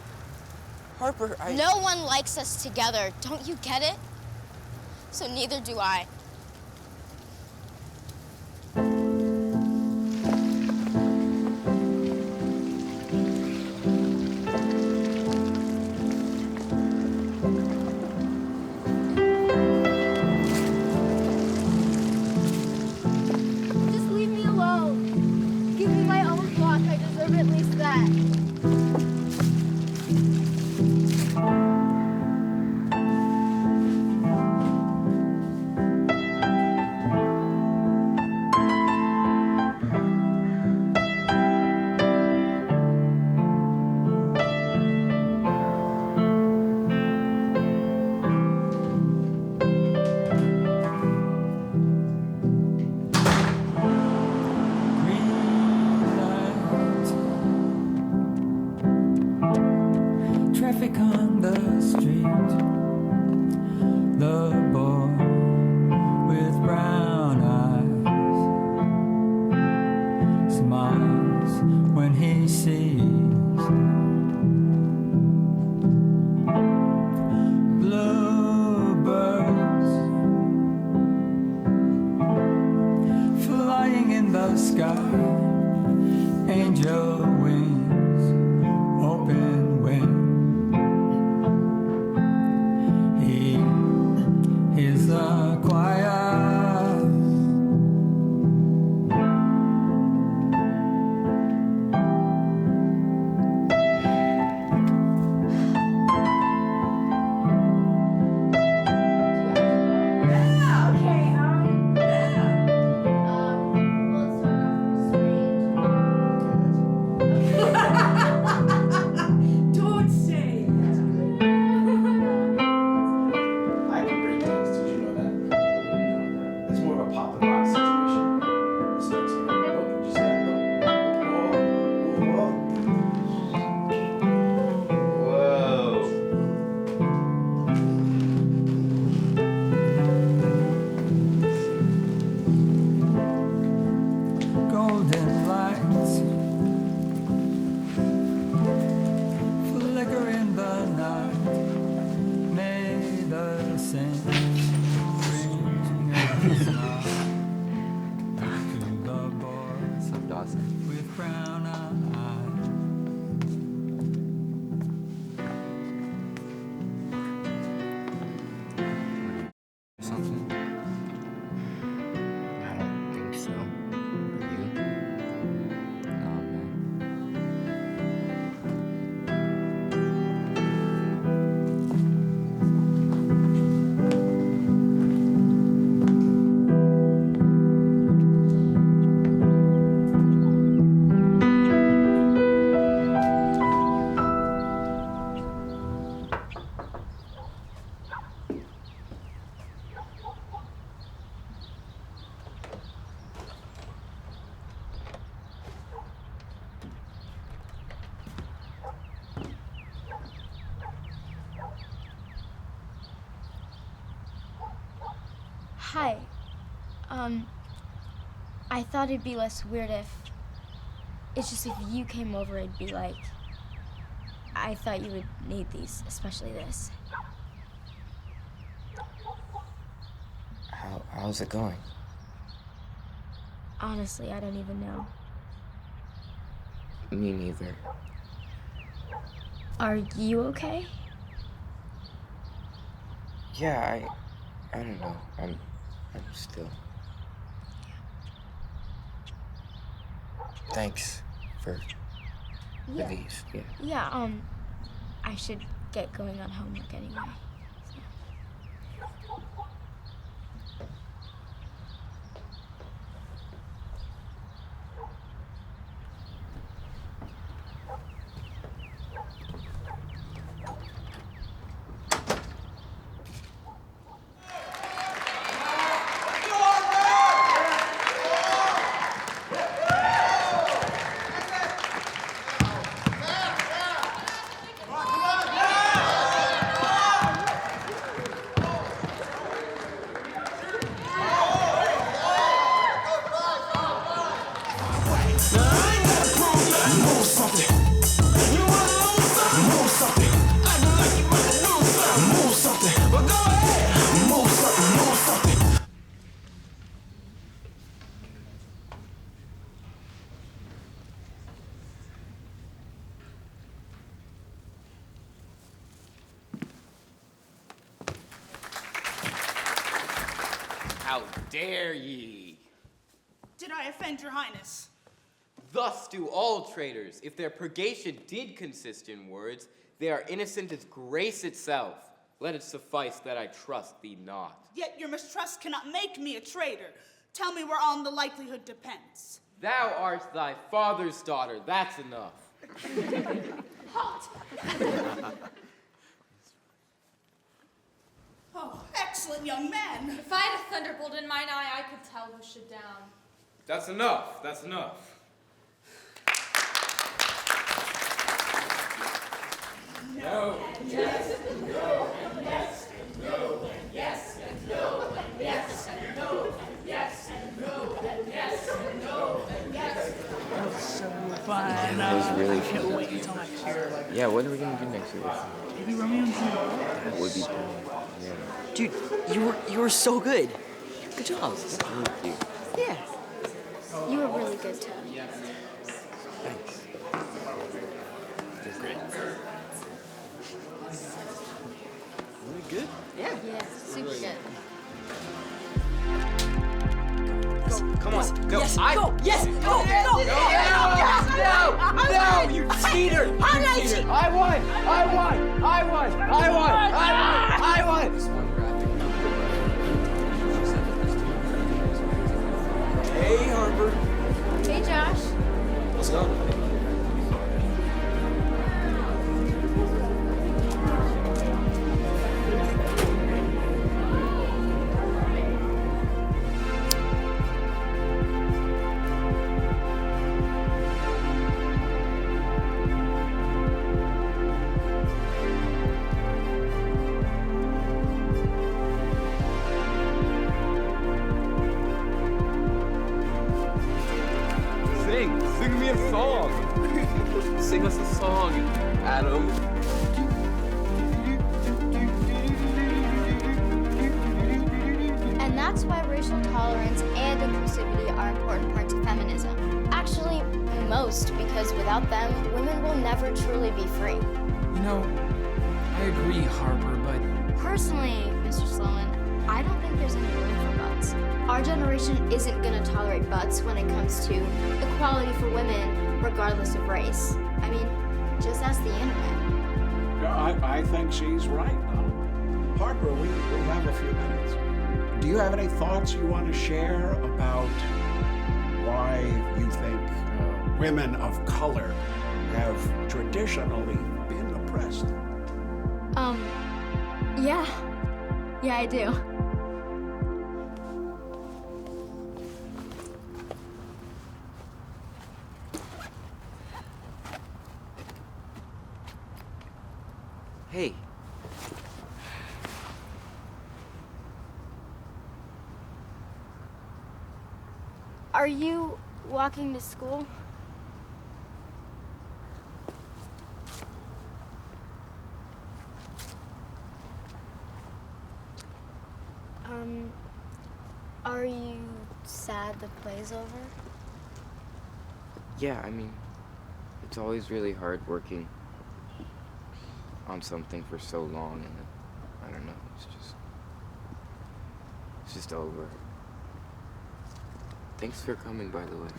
Harper, No one likes us together. Don't you get it? So neither do I. Just leave me alone. Give me my own clock. I deserve at least that. Traffic on the street. The boy with brown eyes smiles when he sees bluebirds flying in the sky. Angel wings, open wings. Here's the choir. Don't say I can break dance, did you know that? It's more of a pop and rock situation. It starts here. Oh, did you see that? Golden lights flicker in the night. May the saints bring a smile to the boy with brown eyes. Something? I don't think so. Are you? No, man. Hi. I thought it'd be less weird if... It's just if you came over, it'd be like... I thought you would need these, especially this. How's it going? Honestly, I don't even know. Me neither. Are you okay? Yeah, I don't know. I'm still. Thanks for Yeah. these. Yeah. Yeah, I should get going on homework anyway. How dare ye? Did I offend your highness? Thus do all traitors. If their purgation did consist in words, they are innocent as grace itself. Let it suffice that I trust thee not. Yet your mistrust cannot make me a traitor. Tell me whereon the likelihood depends. Thou art thy father's daughter, that's enough. Halt! Oh, excellent young man. If I had a thunderbolt in mine eye, I could tell who should down. That's enough, that's enough. No. Yes. No. Yes. No. Yes. No. Yes. No. Yes. No. Yes. No. Yes. That was so fun. That was really I can't fun. wait until next year. Yeah, what are we gonna do next year? Maybe Romeo and Juliet. That would be cool. Yeah. Dude, you were so good. Good job. Thank you. Yeah. You were really good too. Thanks. You're great. Really good? Yeah. Yeah, super good. Come on, go. Yes, I... go. Yes, go. No, you cheater. You cheater. I won. Hey, Harper. Hey, Josh. What's up? Sing me a song. Sing us a song, Adam. And that's why racial tolerance and inclusivity are important parts of feminism. Actually, most, because without them, women will never truly be free. You know, I agree, Harper, but... Personally, Mr. Sloan, I don't think there's any room for butts. Our generation isn't gonna tolerate butts when it comes to equality for women, regardless of race. I mean, just ask the internet. Yeah, I think she's right, though. Harper, we have a few minutes. Do you have any thoughts you want to share about why you think women of color have traditionally been oppressed? Yeah, I do. Hey. Are you walking to school? Are you sad the play's over? Yeah, I mean, it's always really hard working on something for so long, and I don't know, it's just over. Thanks for coming, by the way.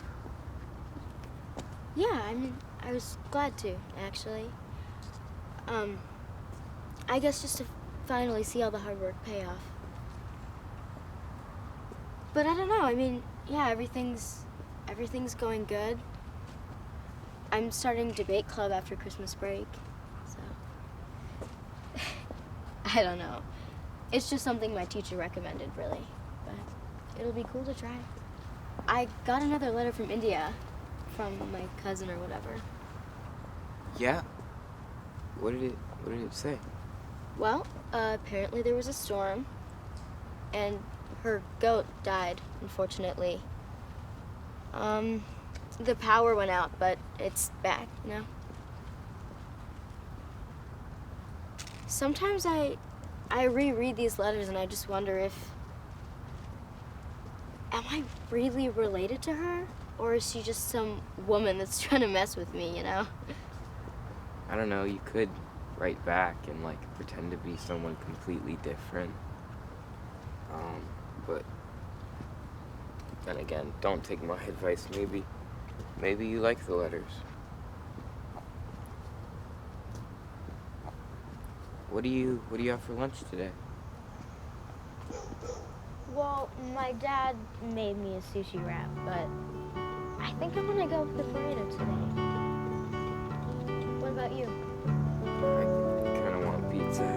Yeah, I mean, I was glad to, actually. I guess just to finally see all the hard work pay off. But I don't know, I mean, yeah, everything's going good. I'm starting debate club after Christmas break, so I don't know. It's just something my teacher recommended, really, but it'll be cool to try. I got another letter from India, from my cousin or whatever. Yeah? What did it say? Well, apparently there was a storm, and her goat died, unfortunately. The power went out, but it's back, you know? Sometimes I reread these letters and I just wonder if, am I really related to her? Or is she just some woman that's trying to mess with me, you know? I don't know, you could write back and like pretend to be someone completely different. But then again, don't take my advice. Maybe you like the letters. What do you have for lunch today? Well, my dad made me a sushi wrap, but I think I'm gonna go with the burrito today. What about you? I kind of want pizza.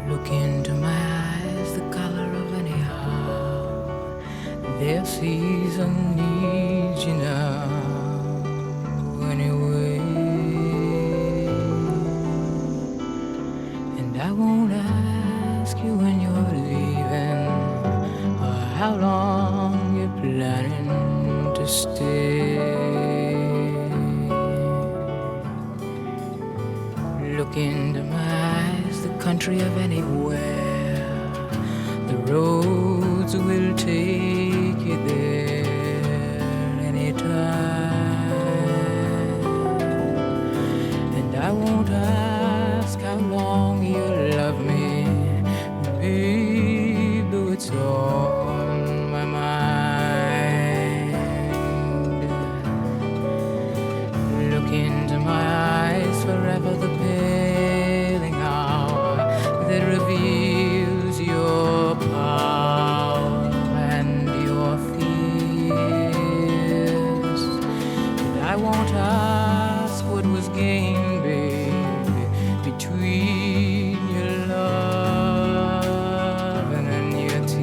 Look into my eyes, the color of any heart. Their season needs you now, anyway. And I won't ask you when you're leaving, or how long you're planning to stay. Look into my eyes, the country of anywhere. The roads will take you there anytime. And I won't ask how long you'll love me, babe, though it's on my mind. Look into my eyes, forever the paling hour that reveals your power and your fears. And I won't ask what was gained, baby, between your love and your tears.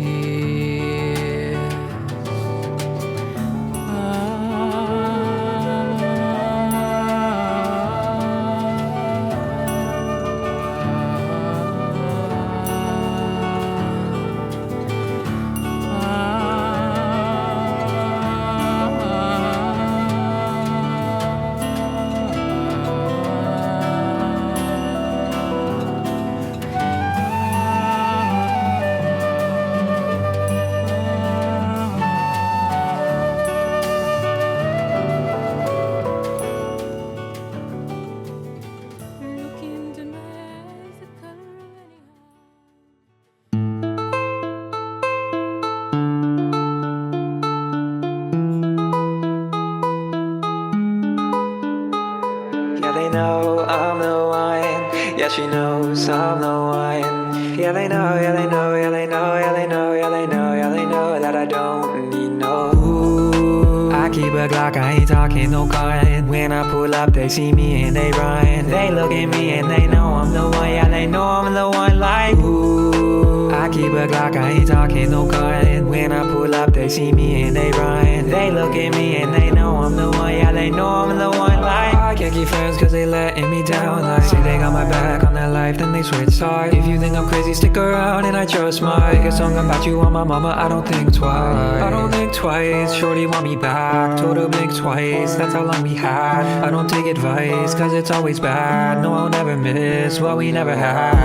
Yeah, they know I'm the one. Yeah, she knows I'm the one. Yeah, they know, yeah, they know, yeah, they know, yeah, they know, yeah, they know, yeah, they know that I don't need no. I keep a Glock, I ain't talking no gun. When I pull up, they see me and they run. They look at me and they know I'm the one. Yeah, they know I'm the one like ooh. I keep a Glock, I ain't talking no gun. When I pull up, they see me and they run. They look at me and they know I'm the one. Yeah, they know I'm the one like I can't keep friends cause they letting me down. Like say they got my back on their life, then they switch sides. If you think I'm crazy, stick around and I just might make a song about you on my mama, I don't think twice. I don't think twice, shorty want me back. Told her blink twice, that's how long we had. I don't take advice cause it's always bad. No, I'll never miss what we never had.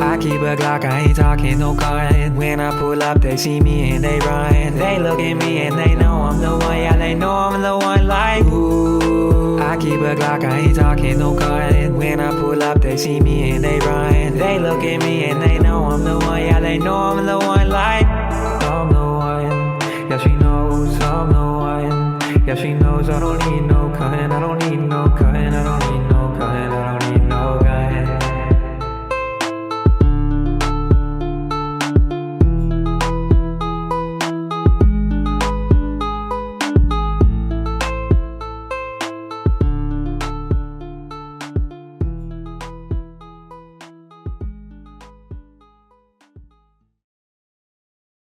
I keep a Glock, I ain't talking no gun. When I pull up, they see me and they run. They look at me and they know I'm the one. Yeah, they know I'm the one like ooh. I keep a Glock, I ain't talking no gun. When I pull up, they see me and they run. They look at me and they know I'm the one. Yeah, they know I'm the one like I'm the one. Yeah, she knows I'm the one. Yeah, she knows I don't need no cutting, I don't need no